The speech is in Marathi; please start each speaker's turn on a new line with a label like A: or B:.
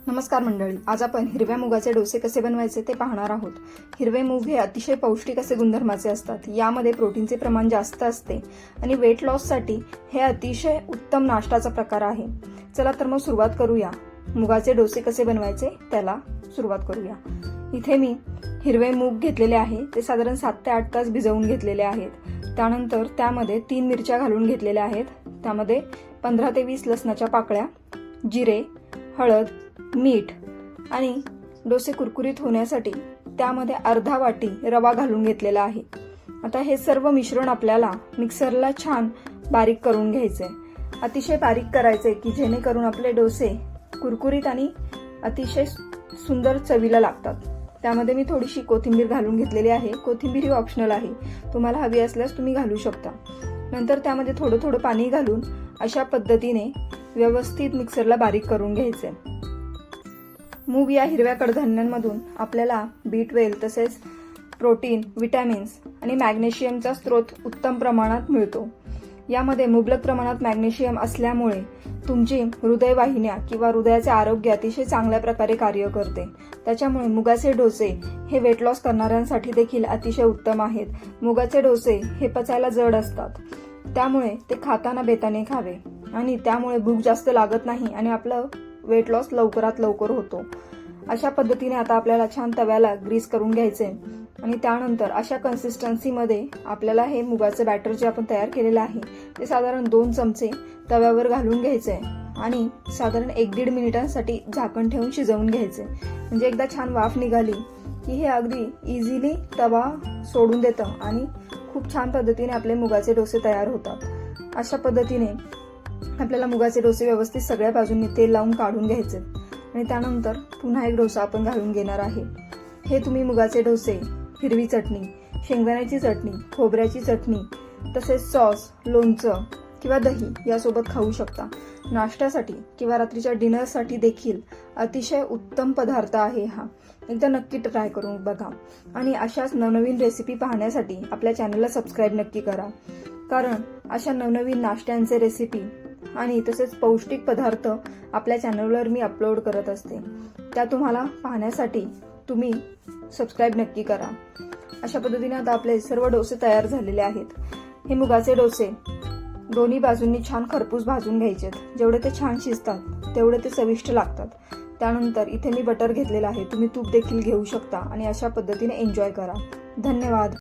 A: नमस्कार मंडळी, आज आपण हिरव्या मुगाचे डोसे कसे बनवायचे ते पाहणार आहोत। हिरवे मूग हे अतिशय पौष्टिक असे गुणधर्माचे असतात। यामध्ये प्रोटीनचे प्रमाण जास्त असते आणि वेट लॉस साठी हे अतिशय उत्तम नाश्त्याचा प्रकार आहे। चला तर मग सुरुवात करूया। मुगाचे डोसे कसे बनवायचे त्याला सुरुवात करूया। इथे मी हिरवे मूग घेतलेले आहे, ते साधारण 7 ते 8 तास भिजवून घेतलेले आहेत। त्यानंतर त्यामध्ये 3 मिरच्या घालून घेतलेल्या आहेत, त्यामध्ये 15 ते 20 लसणाच्या पाकळ्या, जिरे, हळद, मीठ आणि डोसे कुरकुरीत होण्यासाठी त्यामध्ये अर्धा वाटी रवा घालून घेतलेला आहे। आता हे सर्व मिश्रण आपल्याला मिक्सरला छान बारीक करून घ्यायचे, अतिशय बारीक करायचे की जेणेकरून आपले डोसे कुरकुरीत आणि अतिशय सुंदर चवीला लागतात। त्यामध्ये मी थोडीशी कोथिंबीर घालून घेतलेली आहे। कोथिंबीर ही ऑप्शनल आहे, तुम्हाला हवी असल्यास तुम्ही घालू शकता। नंतर त्यामध्ये थोडं थोडं पाणी घालून अशा पद्धतीने व्यवस्थित मिक्सरला बारीक करून घ्यायचे। मूग या हिरव्या कडधान्यांमधून आपल्याला B12 तसेच प्रोटीन, विटॅमिन्स आणि मॅग्नेशियमचा स्रोत उत्तम प्रमाणात मिळतो। यामध्ये मुबलक प्रमाणात मॅग्नेशियम असल्यामुळे तुमची हृदयवाहिन्या किंवा हृदयाचे आरोग्य अतिशय चांगल्या प्रकारे कार्य करते। त्याच्यामुळे मुगाचे डोसे हे वेट लॉस करणाऱ्यांसाठी देखील अतिशय उत्तम आहेत। मुगाचे डोसे हे पचायला जड असतात, त्यामुळे ते खाताना बेताने खावे आणि त्यामुळे भूक जास्त लागत नाही आणि आपलं वेट लॉस लवकरात लवकर होतो। अशा पद्धतीने आता आपल्याला छान तव्याला ग्रीस करून घ्यायचे आणि त्यानंतर अशा कन्सिस्टन्सीमध्ये आपल्याला हे मुगाचं बॅटर जे आपण तयार केलेलं आहे ते साधारण 2 चमचे तव्यावर घालून घ्यायचे आणि साधारण 1-1.5 मिनिटांसाठी झाकण ठेवून शिजवून घ्यायचे। म्हणजे एकदा छान वाफ निघाली की हे अगदी इझिली तवा सोडून देतं आणि खूप छान पद्धतीने आपले मुगाचे डोसे तयार होतात। अशा पद्धतीने आपल्याला मुगाचे डोसे व्यवस्थित सगळ्या बाजूंनी तेल लावून काढून घ्यायचे आणि त्यानंतर पुन्हा एक डोसा आपण घालून घेणार आहे। हे तुम्ही मुगाचे डोसे हिरवी चटणी, शेंगदाण्याची चटणी, खोबऱ्याची चटणी तसेच सॉस, लोणचं किंवा दही यासोबत खाऊ शकता। नाश्त्यासाठी किंवा रात्रीच्या डिनरसाठी देखील अतिशय उत्तम पदार्थ आहे हा। एकदा नक्की ट्राय करून बघा आणि अशाच नवनवीन रेसिपी पाहण्यासाठी आपल्या चॅनलला सबस्क्राईब नक्की करा, कारण अशा नवनवीन नाश्त्यांचे रेसिपी आणि तसेच पौष्टिक पदार्थ आपल्या चॅनलवर मी अपलोड करत असते। त्या तुम्हाला पाहण्यासाठी तुम्ही सबस्क्राईब नक्की करा। अशा पद्धतीने आता आपले सर्व डोसे तयार झालेले आहेत। हे मुगाचे डोसे दोन्ही बाजूंनी छान खरपूस भाजून घ्यायचे, जेवढे ते छान शिजतात तेवढे ते चविष्ट लागतात। त्यानंतर इथे मी बटर घेतलेलं आहे, तुम्ही तूप देखील घेऊ शकता आणि अशा पद्धतीने एन्जॉय करा। धन्यवाद।